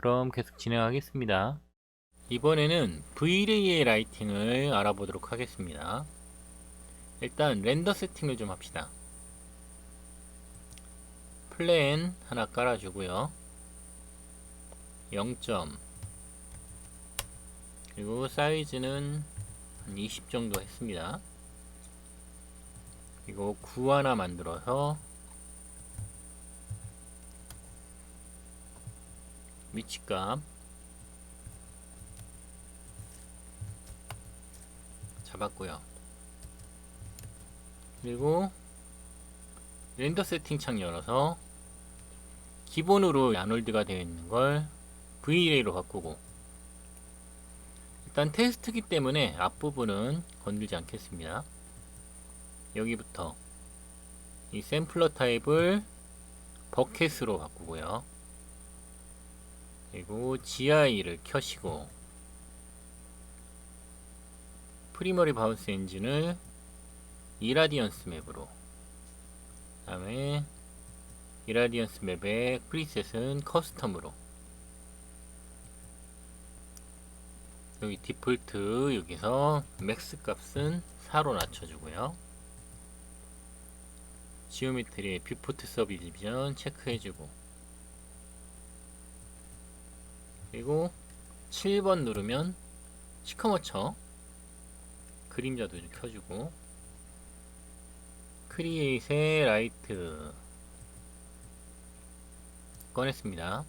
그럼 계속 진행하겠습니다. 이번에는 V-Ray의 라이팅을 알아보도록 하겠습니다. 일단 렌더 세팅을 좀 합시다. 플랜 하나 깔아주고요. 0점 그리고 사이즈는 한 20 정도 했습니다. 그리고 구 하나 만들어서 위치값 잡았고요. 그리고 렌더 세팅 창 열어서 기본으로 아놀드가 되어 있는 걸 V-Ray로 바꾸고, 일단 테스트기 때문에 앞부분은 건들지 않겠습니다. 여기부터 이 샘플러 타입을 버켓으로 바꾸고요. 그리고 GI를 켜시고 프리머리 바운스 엔진을 이라디언스 맵으로, 그 다음에 이라디언스 맵의 프리셋은 커스텀으로, 여기 디폴트 여기서 맥스 값은 4로 낮춰주고요. 지오메트리의 뷰포트 서비전 체크해주고, 그리고 7번 누르면 시커멓죠. 그림자도 좀 켜주고, 크리에이트의 라이트 꺼냈습니다.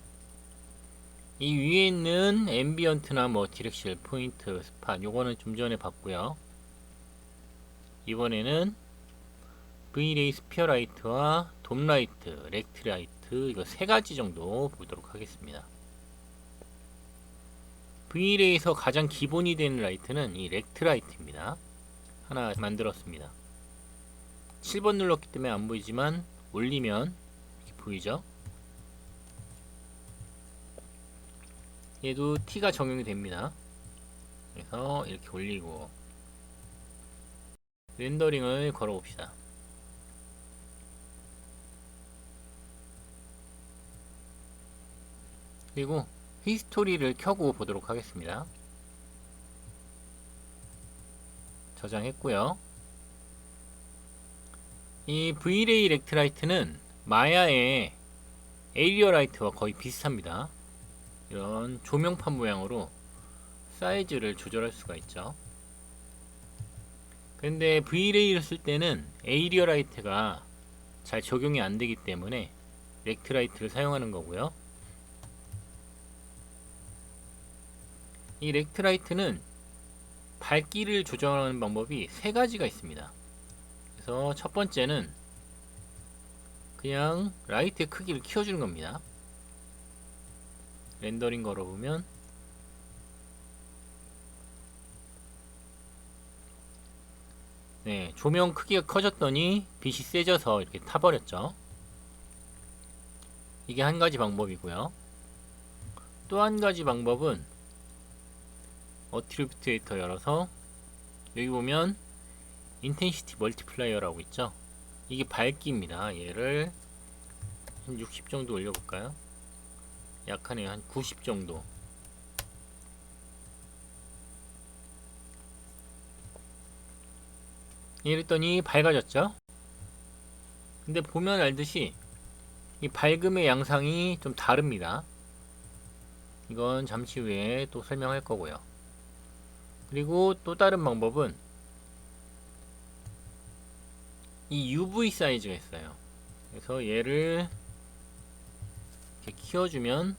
이 위에 있는 앰비언트나 뭐 디렉션 포인트 스팟 요거는 좀 전에 봤고요. 이번에는 V-Ray 스피어 라이트와 돔 라이트, 렉트 라이트, 이거 세 가지 정도 보도록 하겠습니다. V-Ray에서 가장 기본이 되는 라이트는 이 렉트 라이트입니다. 하나 만들었습니다. 7번 눌렀기 때문에 안 보이지만 올리면 이렇게 보이죠? 얘도 T가 적용이 됩니다. 그래서 이렇게 올리고 렌더링을 걸어 봅시다. 그리고 히스토리를 켜고 보도록 하겠습니다. 저장했고요. 이 V-Ray 렉트라이트는 마야의 에이리어라이트와 거의 비슷합니다. 이런 조명판 모양으로 사이즈를 조절할 수가 있죠. 근데 V-Ray를 쓸 때는 에이리어라이트가 잘 적용이 안 되기 때문에 렉트라이트를 사용하는 거고요. 이 렉트라이트는 밝기를 조정하는 방법이 세 가지가 있습니다. 그래서 첫 번째는 그냥 라이트의 크기를 키워주는 겁니다. 렌더링 걸어보면 네, 조명 크기가 커졌더니 빛이 세져서 이렇게 타버렸죠. 이게 한 가지 방법이고요. 또 한 가지 방법은 어트리뷰트에이터 열어서 여기 보면 인텐시티 멀티플라이어라고 있죠. 이게 밝기입니다. 얘를 한 60 정도 올려볼까요? 약하네요. 한 90 정도. 이랬더니 밝아졌죠. 근데 보면 알듯이 이 밝음의 양상이 좀 다릅니다. 이건 잠시 후에 또 설명할 거고요. 그리고 또 다른 방법은 이 UV 사이즈가 있어요. 그래서 얘를 이렇게 키워주면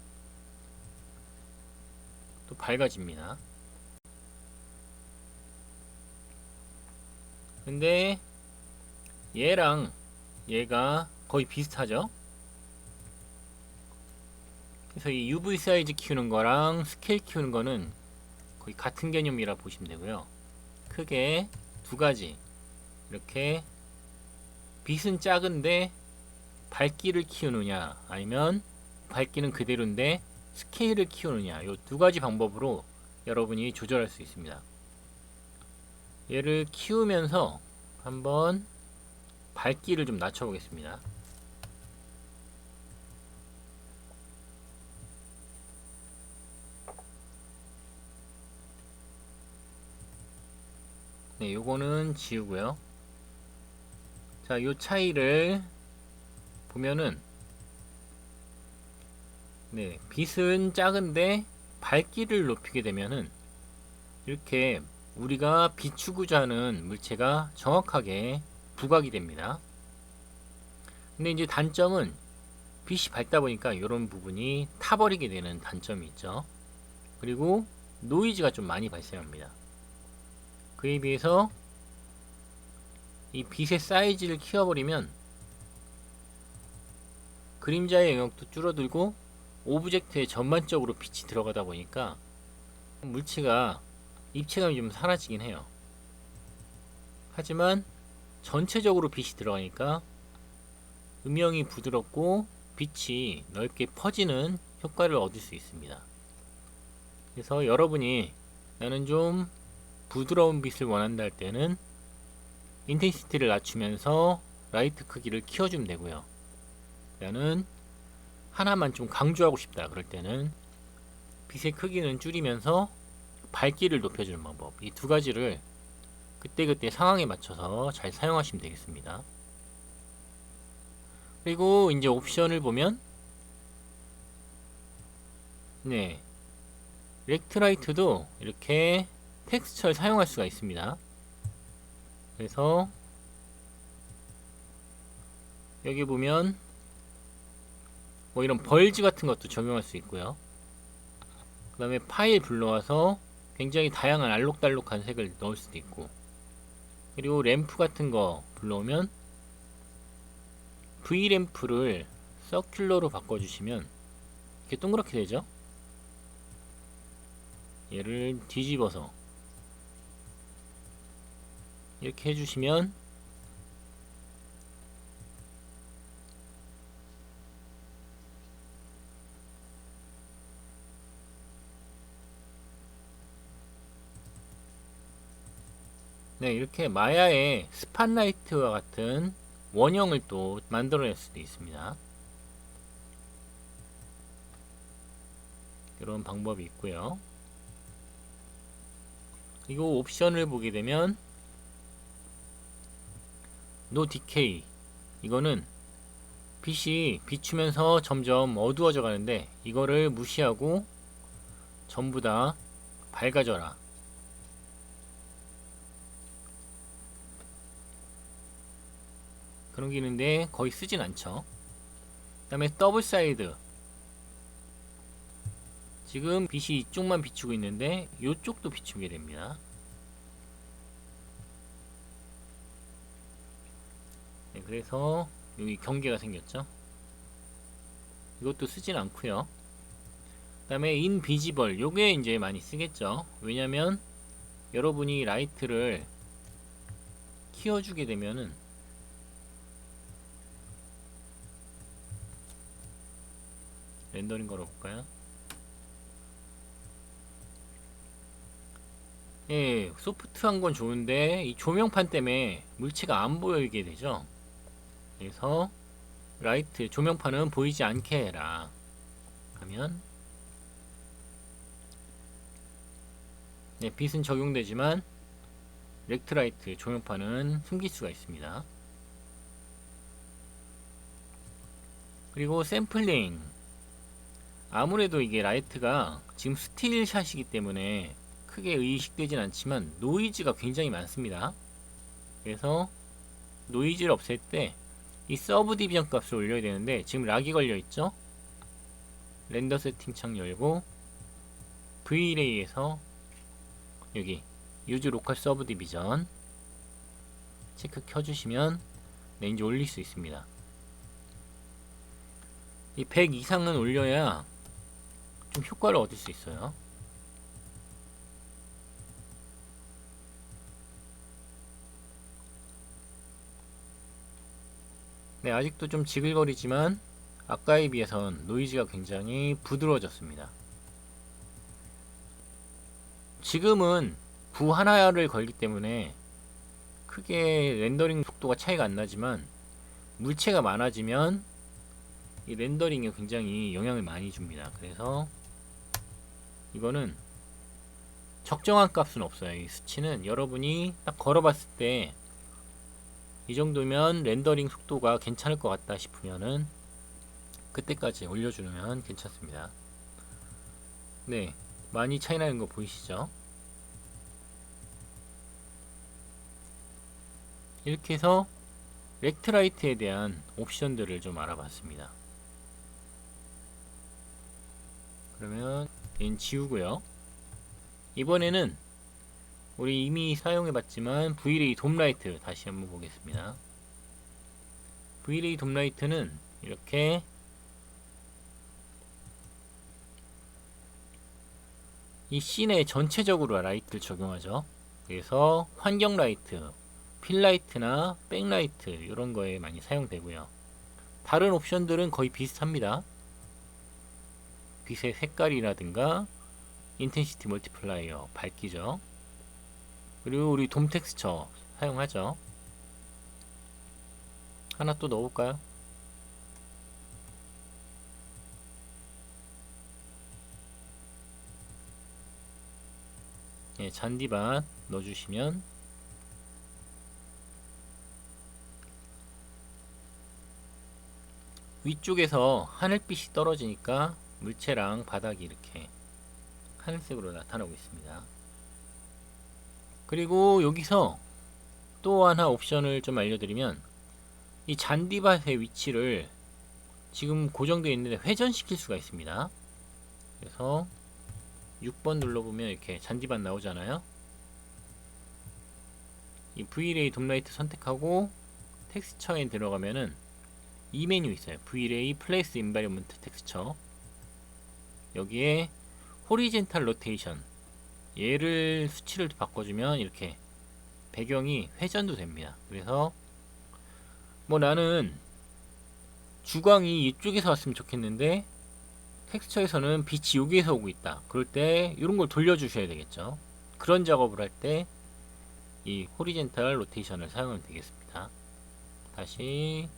또 밝아집니다. 근데 얘랑 얘가 거의 비슷하죠. 그래서 이 UV 사이즈 키우는 거랑 스케일 키우는 거는 거의 같은 개념이라 보시면 되고요. 크게 두 가지, 이렇게 빛은 작은데 밝기를 키우느냐, 아니면 밝기는 그대로인데 스케일을 키우느냐, 이 두 가지 방법으로 여러분이 조절할 수 있습니다. 얘를 키우면서 한번 밝기를 좀 낮춰 보겠습니다. 네, 요거는 지우고요. 자, 요 차이를 보면은 네, 빛은 작은데 밝기를 높이게 되면은 이렇게 우리가 비추고자 하는 물체가 정확하게 부각이 됩니다. 근데 이제 단점은 빛이 밝다 보니까 이런 부분이 타버리게 되는 단점이 있죠. 그리고 노이즈가 좀 많이 발생합니다. 그에 비해서 이 빛의 사이즈를 키워버리면 그림자의 영역도 줄어들고 오브젝트에 전반적으로 빛이 들어가다 보니까 물체가 입체감이 좀 사라지긴 해요. 하지만 전체적으로 빛이 들어가니까 음영이 부드럽고 빛이 넓게 퍼지는 효과를 얻을 수 있습니다. 그래서 여러분이 나는 좀 부드러운 빛을 원한다 할 때는 인텐시티를 낮추면서 라이트 크기를 키워주면 되고요. 나는 하나만 좀 강조하고 싶다 그럴 때는 빛의 크기는 줄이면서 밝기를 높여주는 방법, 이 두 가지를 그때그때 상황에 맞춰서 잘 사용하시면 되겠습니다. 그리고 이제 옵션을 보면 네, 렉트라이트도 이렇게 텍스처를 사용할 수가 있습니다. 그래서 여기 보면 뭐 이런 벌즈 같은 것도 적용할 수 있고요. 그 다음에 파일 불러와서 굉장히 다양한 알록달록한 색을 넣을 수도 있고, 그리고 램프 같은 거 불러오면 V램프를 서큘러로 바꿔주시면 이렇게 동그랗게 되죠. 얘를 뒤집어서 이렇게 해주시면 네, 이렇게 마야의 스팟라이트와 같은 원형을 또 만들어낼 수도 있습니다. 이런 방법이 있고요. 그리고 옵션을 보게 되면 No Decay, 이거는 빛이 비추면서 점점 어두워져 가는데 이거를 무시하고 전부 다 밝아져라, 그런 기능인데 거의 쓰진 않죠. 그 다음에 더블 사이드, 지금 빛이 이쪽만 비추고 있는데 이쪽도 비추게 됩니다. 네, 그래서 여기 경계가 생겼죠. 이것도 쓰진 않고요. 그 다음에 인비지벌, 요게 이제 많이 쓰겠죠. 왜냐면 여러분이 라이트를 키워주게 되면은 렌더링 걸어볼까요? 예, 소프트한 건 좋은데 이 조명판 때문에 물체가 안 보이게 되죠. 그래서 라이트 조명판은 보이지 않게 해라 하면 네, 빛은 적용되지만 렉트라이트 조명판은 숨길 수가 있습니다. 그리고 샘플링, 아무래도 이게 라이트가 지금 스틸샷이기 때문에 크게 의식되진 않지만 노이즈가 굉장히 많습니다. 그래서 노이즈를 없앨 때 이 서브 디비전 값을 올려야 되는데 지금 락이 걸려 있죠. 렌더 세팅 창 열고 V레이에서 여기 유즈 로컬 서브 디비전 체크 켜주시면 네, 이제 올릴 수 있습니다. 이 100 이상은 올려야 좀 효과를 얻을 수 있어요. 네, 아직도 좀 지글거리지만 아까에 비해선 노이즈가 굉장히 부드러워졌습니다. 지금은 구 하나를 걸기 때문에 크게 렌더링 속도가 차이가 안 나지만 물체가 많아지면 이 렌더링에 굉장히 영향을 많이 줍니다. 그래서 이거는 적정한 값은 없어요. 이 수치는 여러분이 딱 걸어봤을 때 이 정도면 렌더링 속도가 괜찮을 것 같다 싶으면은 그때까지 올려주면 괜찮습니다. 네, 많이 차이 나는 거 보이시죠? 이렇게 해서 렉트라이트에 대한 옵션들을 좀 알아봤습니다. 그러면 얘는 지우고요. 이번에는 우리 이미 사용해봤지만 V-Ray 돔라이트 다시 한번 보겠습니다. V-Ray 돔라이트는 이렇게 이 씬에 전체적으로 라이트를 적용하죠. 그래서 환경 라이트, 필라이트나 백라이트 이런 거에 많이 사용되고요. 다른 옵션들은 거의 비슷합니다. 빛의 색깔이라든가 인텐시티 멀티플라이어 밝기죠. 그리고 우리 돔 텍스처 사용하죠. 하나 또 넣어볼까요? 예, 잔디밭 넣어주시면 위쪽에서 하늘빛이 떨어지니까 물체랑 바닥이 이렇게 하늘색으로 나타나고 있습니다. 그리고 여기서 또 하나 옵션을 좀 알려드리면 이 잔디밭의 위치를 지금 고정되어 있는데 회전시킬 수가 있습니다. 그래서 6번 눌러보면 이렇게 잔디밭 나오잖아요. 이 V-Ray 돔라이트 선택하고 텍스처에 들어가면은 이 메뉴 있어요. V-Ray 플레이스 인바이러먼트 텍스처. 여기에 호리젠탈 로테이션 얘를 수치를 바꿔주면 이렇게 배경이 회전도 됩니다. 그래서 뭐 나는 주광이 이쪽에서 왔으면 좋겠는데 텍스처에서는 빛이 여기에서 오고 있다. 그럴 때 이런 걸 돌려주셔야 되겠죠. 그런 작업을 할 때 이 호리젠탈 로테이션을 사용하면 되겠습니다. 다시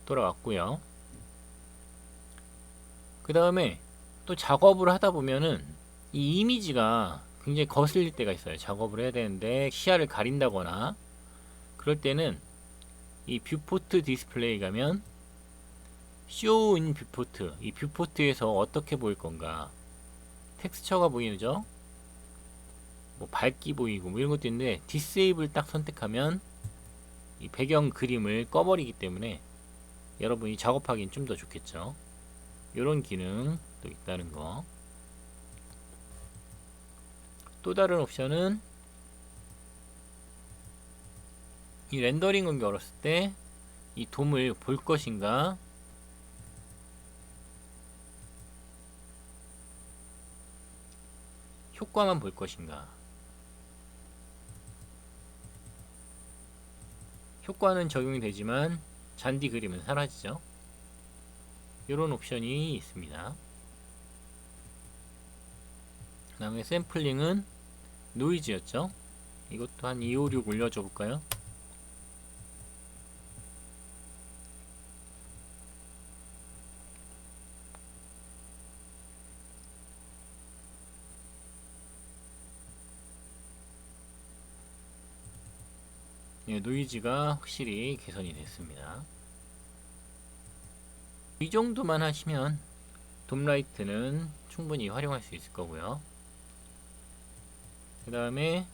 돌아왔고요. 그 다음에 또 작업을 하다 보면은 이 이미지가 굉장히 거슬릴 때가 있어요. 작업을 해야 되는데 시야를 가린다거나 그럴 때는 이 뷰포트 디스플레이 가면 쇼 인 뷰포트, 이 뷰포트에서 어떻게 보일 건가, 텍스처가 보이죠? 뭐 밝기 보이고 뭐 이런 것도 있는데 디세이블 딱 선택하면 이 배경 그림을 꺼버리기 때문에 여러분이 작업하기엔 좀 더 좋겠죠. 이런 기능도 있다는 거. 또 다른 옵션은 이 렌더링을 열었을 때 이 돔을 볼 것인가, 효과만 볼 것인가. 효과는 적용이 되지만 잔디 그림은 사라지죠. 이런 옵션이 있습니다. 그 다음에 샘플링은 노이즈였죠. 이것도 한 256 올려줘 볼까요? 예, 노이즈가 확실히 개선이 됐습니다. 이 정도만 하시면 돔라이트는 충분히 활용할 수 있을 거고요. 그 다음에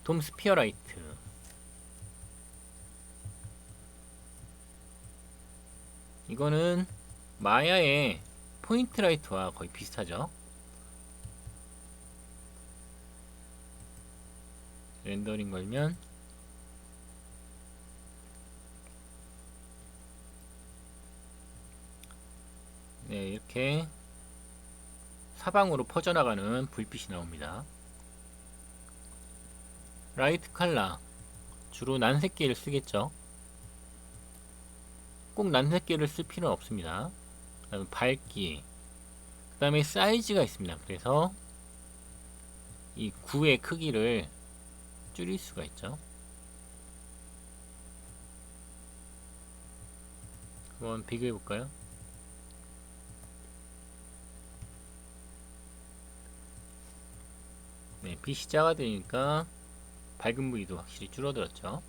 돔 스피어 라이트. 이거는 마야의 포인트 라이트와 거의 비슷하죠. 렌더링 걸면 네, 이렇게 사방으로 퍼져나가는 불빛이 나옵니다. 라이트 컬러 주로 난색계를 쓰겠죠. 꼭 난색계를 쓸 필요는 없습니다. 그다음에 밝기, 그 다음에 사이즈가 있습니다. 그래서 이 구의 크기를 줄일 수가 있죠. 한번 비교해 볼까요? 빛이 작아지니까 밝은 부위도 확실히 줄어들었죠.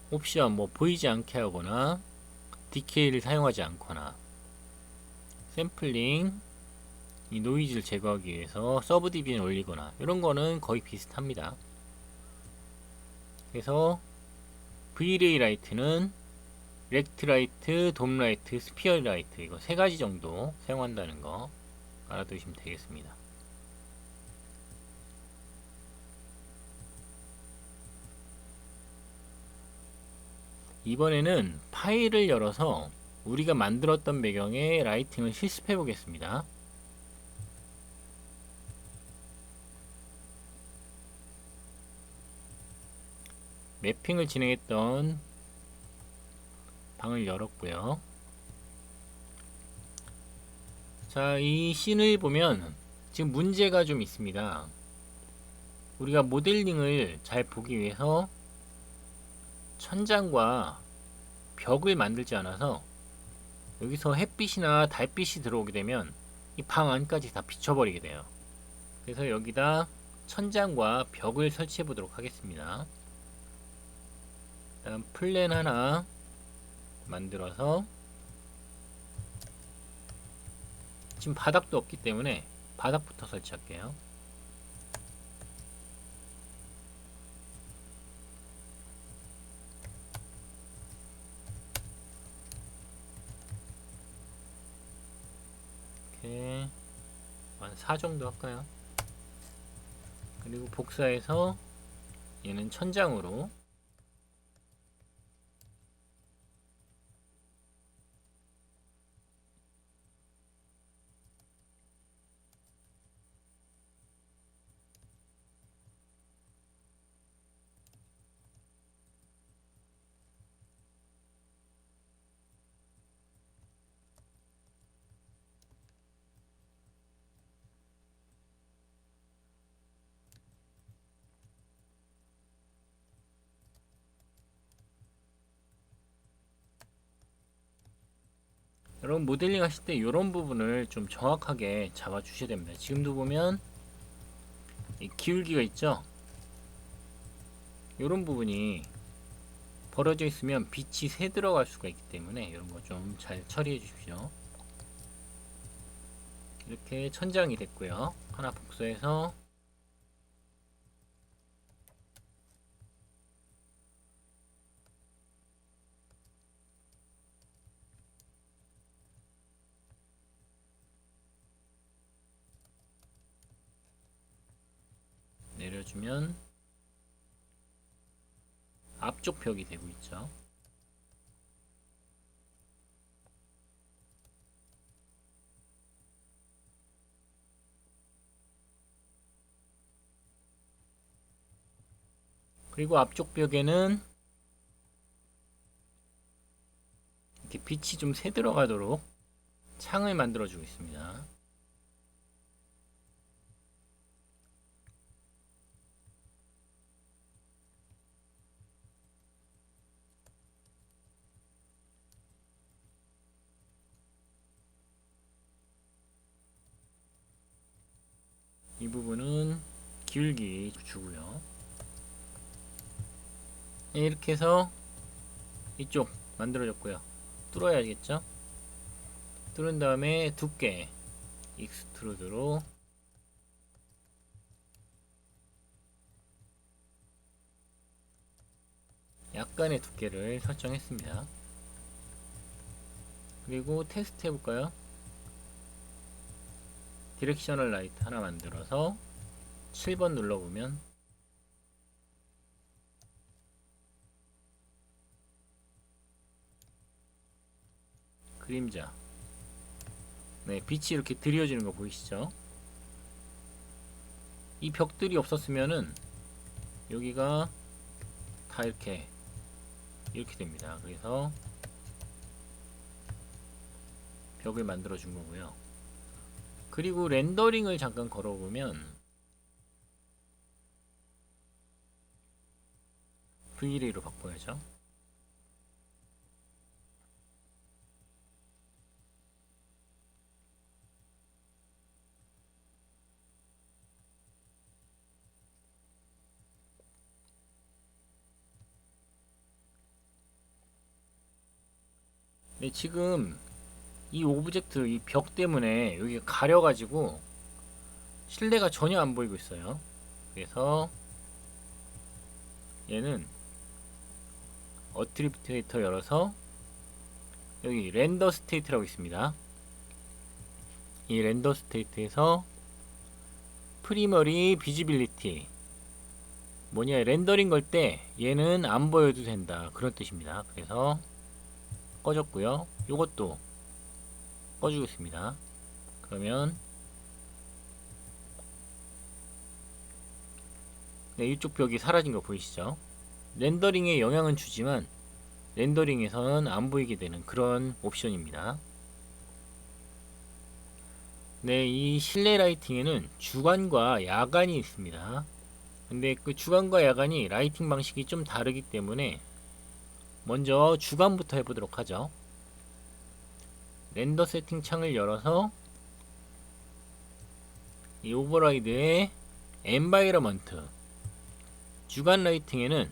옵션 뭐 보이지 않게 하거나 디케이를 사용하지 않거나 샘플링 이 노이즈를 제거하기 위해서 서브 디비전 올리거나 이런 거는 거의 비슷합니다. 그래서 Vray 라이트는 렉트 라이트, 돔 라이트, 스피어 라이트 이거 세 가지 정도 사용한다는 거 알아두시면 되겠습니다. 이번에는 파일을 열어서 우리가 만들었던 배경에 라이팅을 실습해 보겠습니다. 매핑을 진행했던 방을 열었고요. 자, 이 씬을 보면 지금 문제가 좀 있습니다. 우리가 모델링을 잘 보기 위해서 천장과 벽을 만들지 않아서 여기서 햇빛이나 달빛이 들어오게 되면 이 방 안까지 다 비춰버리게 돼요. 그래서 여기다 천장과 벽을 설치해 보도록 하겠습니다. 일단 플랜 하나 만들어서 지금 바닥도 없기 때문에 바닥부터 설치할게요. 이렇게 한 4 정도 할까요? 그리고 복사해서 얘는 천장으로 여러분 모델링 하실 때 이런 부분을 좀 정확하게 잡아 주셔야 됩니다. 지금도 보면 이 기울기가 있죠. 이런 부분이 벌어져 있으면 빛이 새 들어갈 수가 있기 때문에 이런 거 좀 잘 처리해 주십시오. 이렇게 천장이 됐고요. 하나 복사해서 내려주면 앞쪽 벽이 되고 있죠. 그리고 앞쪽 벽에는 이렇게 빛이 좀 새 들어가도록 창을 만들어 주고 있습니다. 이 부분은 기울기 주고요. 이렇게 해서 이쪽 만들어졌고요. 뚫어야겠죠? 뚫은 다음에 두께 익스트루드로 약간의 두께를 설정했습니다. 그리고 테스트 해볼까요? 디렉셔널 라이트 하나 만들어서 7번 눌러보면 그림자 네, 빛이 이렇게 드리워지는 거 보이시죠? 이 벽들이 없었으면은 여기가 다 이렇게 됩니다. 그래서 벽을 만들어 준 거고요. 그리고 렌더링을 잠깐 걸어보면 Vray로 바꿔야죠. 네, 지금 이 오브젝트 이 벽 때문에 여기가 가려가지고 실내가 전혀 안 보이고 있어요. 그래서 얘는 어트리뷰트 에디터 열어서 여기 렌더 스테이트라고 있습니다. 이 렌더 스테이트에서 프리머리 비지빌리티 뭐냐, 렌더링 걸 때 얘는 안 보여도 된다, 그런 뜻입니다. 그래서 꺼졌고요. 요것도 꺼주겠습니다. 그러면 네, 이쪽 벽이 사라진 거 보이시죠? 렌더링에 영향은 주지만 렌더링에서는 안 보이게 되는 그런 옵션입니다. 네, 이 실내 라이팅에는 주간과 야간이 있습니다. 근데 그 주간과 야간이 라이팅 방식이 좀 다르기 때문에 먼저 주간부터 해보도록 하죠. 렌더 세팅 창을 열어서 이 오버라이드의 엔바이러먼트 주간 라이팅에는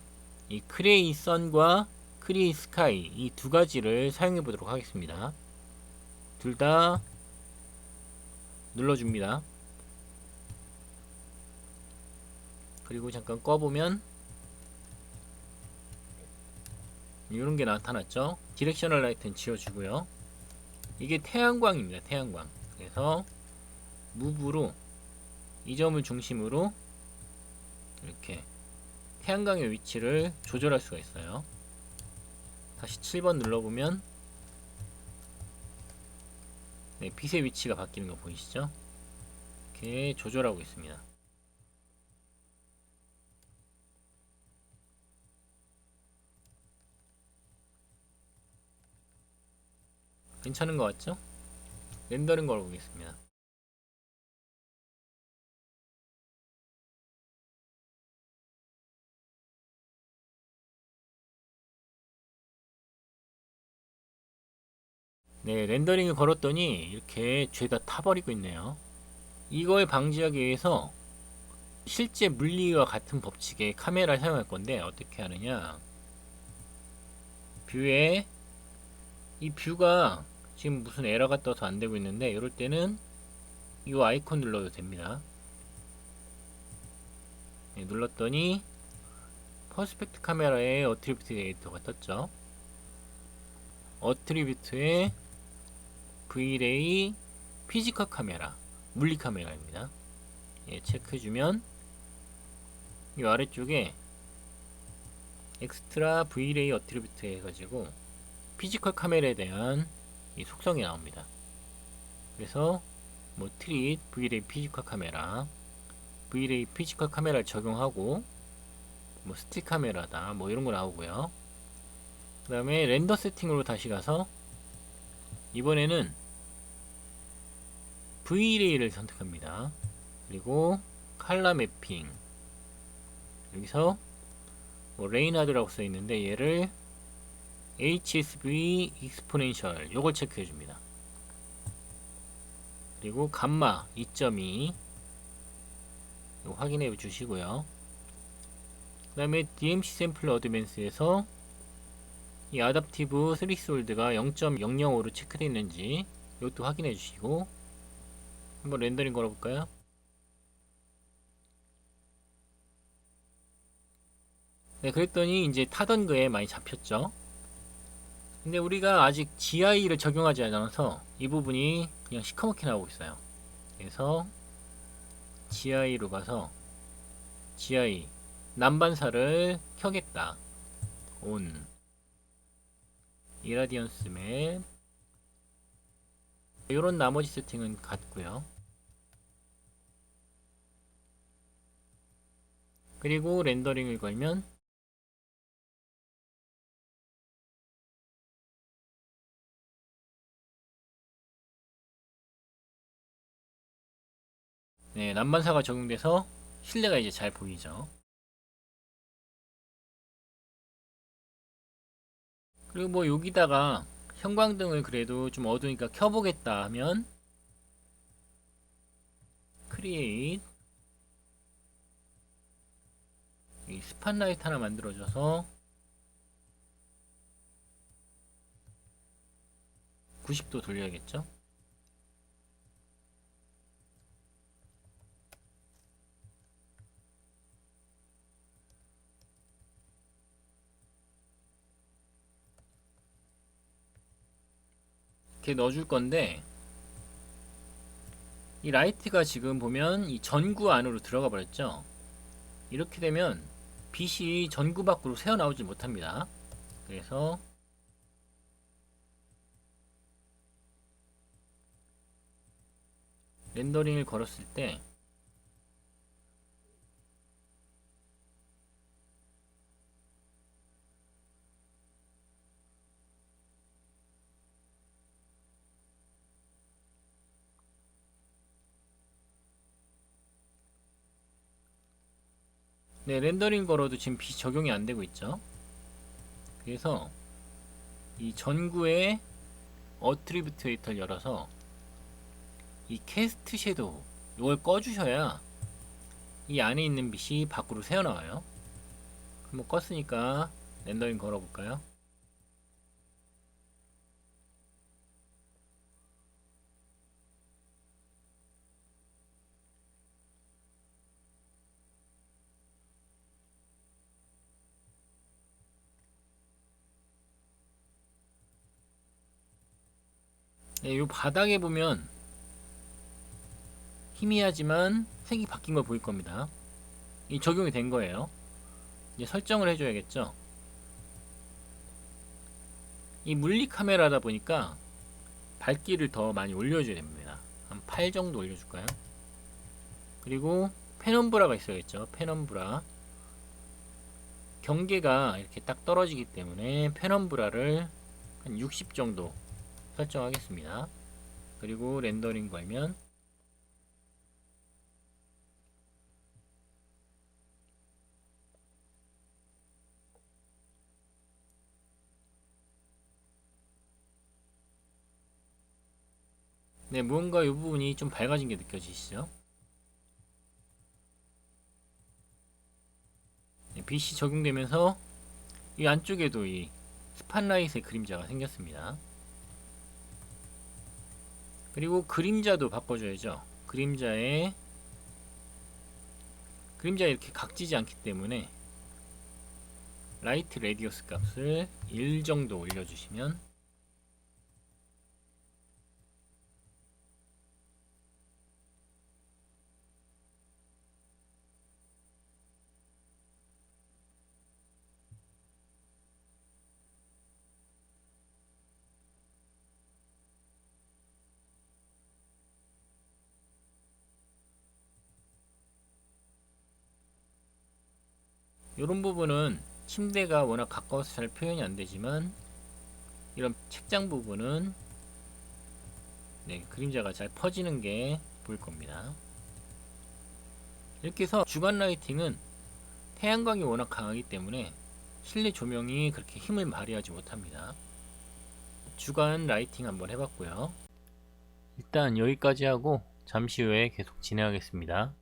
이 크레이 선과 크레이 스카이 이 두 가지를 사용해 보도록 하겠습니다. 둘 다 눌러줍니다. 그리고 잠깐 꺼보면 이런 게 나타났죠. 디렉셔널 라이트는 지워주고요. 이게 태양광입니다. 태양광. 그래서 무브로 이 점을 중심으로 이렇게 태양광의 위치를 조절할 수가 있어요. 다시 7번 눌러보면 네, 빛의 위치가 바뀌는 거 보이시죠? 이렇게 조절하고 있습니다. 괜찮은 것 같죠? 렌더링 걸어보겠습니다. 네, 렌더링을 걸었더니 이렇게 죄다 타버리고 있네요. 이걸 방지하기 위해서 실제 물리와 같은 법칙의 카메라를 사용할 건데 어떻게 하느냐, 뷰에 이 뷰가 지금 무슨 에러가 떠서 안 되고 있는데 이럴 때는 이 아이콘 눌러도 됩니다. 네, 눌렀더니 퍼스펙트 카메라의 어트리뷰트 데이터가 떴죠. 어트리뷰트의 Vray 피지컬 카메라 물리 카메라입니다. 예, 체크해주면 이 아래쪽에 엑스트라 Vray 어트리뷰트 해가지고 피지컬 카메라에 대한 이 속성이 나옵니다. 그래서 뭐 트릿 Vray 피지컬 카메라, Vray 피지컬 카메라를 적용하고 뭐 스틸 카메라다 뭐 이런 거 나오고요. 그 다음에 렌더 세팅으로 다시 가서 이번에는 Vray를 선택합니다. 그리고 칼라 매핑, 여기서 뭐 레이나드라고 써 있는데 얘를 HSV 익스포넨셜 요걸 체크해 줍니다. 그리고 감마 2.2 이거 확인해 주시고요. 그 다음에 DMC 샘플 어드밴스에서 이 아답티브 스리스홀드가 0.005로 체크되어 있는지 이것도 확인해 주시고 한번 렌더링 걸어볼까요? 네, 그랬더니 이제 타던 거에 많이 잡혔죠. 근데 우리가 아직 GI를 적용하지 않아서 이 부분이 그냥 시커멓게 나오고 있어요. 그래서 GI로 가서 GI 난반사를 켜겠다. 온 이라디언스 맵 이런 나머지 세팅은 같고요. 그리고 렌더링을 걸면 네, 난반사가 적용돼서 실내가 이제 잘 보이죠. 그리고 뭐 여기다가 형광등을 그래도 좀 어두우니까 켜보겠다 하면 크리에이트 이 스팟라이트 하나 만들어줘서 90도 돌려야겠죠. 이렇게 넣어줄 건데, 이 라이트가 지금 보면 이 전구 안으로 들어가 버렸죠. 이렇게 되면 빛이 전구 밖으로 새어나오지 못합니다. 그래서 렌더링을 걸었을 때 네, 렌더링 걸어도 지금 빛이 적용이 안 되고 있죠. 그래서 이 전구의 어트리뷰트 에디터를 열어서 이 캐스트 섀도우 이걸 꺼주셔야 이 안에 있는 빛이 밖으로 새어나와요. 한번 껐으니까 렌더링 걸어볼까요? 네, 이 바닥에 보면 희미하지만 색이 바뀐 걸 보일 겁니다. 이 적용이 된 거예요. 이제 설정을 해줘야겠죠. 이 물리 카메라다 보니까 밝기를 더 많이 올려줘야 됩니다. 한 8 정도 올려줄까요? 그리고 페넘브라가 있어야겠죠. 페넘브라 경계가 이렇게 딱 떨어지기 때문에 페넘브라를 한 60 정도 설정하겠습니다. 그리고 렌더링 걸면 네, 무언가 이 부분이 좀 밝아진 게 느껴지시죠? 네, 빛이 적용되면서 이 안쪽에도 이 스팟라이트의 그림자가 생겼습니다. 그리고 그림자도 바꿔줘야죠. 그림자 이렇게 각지지 않기 때문에 라이트 레디어스 값을 1 정도 올려주시면 이런 부분은 침대가 워낙 가까워서 잘 표현이 안 되지만 이런 책장 부분은 네, 그림자가 잘 퍼지는 게 보일 겁니다. 이렇게 해서 주간 라이팅은 태양광이 워낙 강하기 때문에 실내 조명이 그렇게 힘을 발휘하지 못합니다. 주간 라이팅 한번 해봤고요. 일단 여기까지 하고 잠시 후에 계속 진행하겠습니다.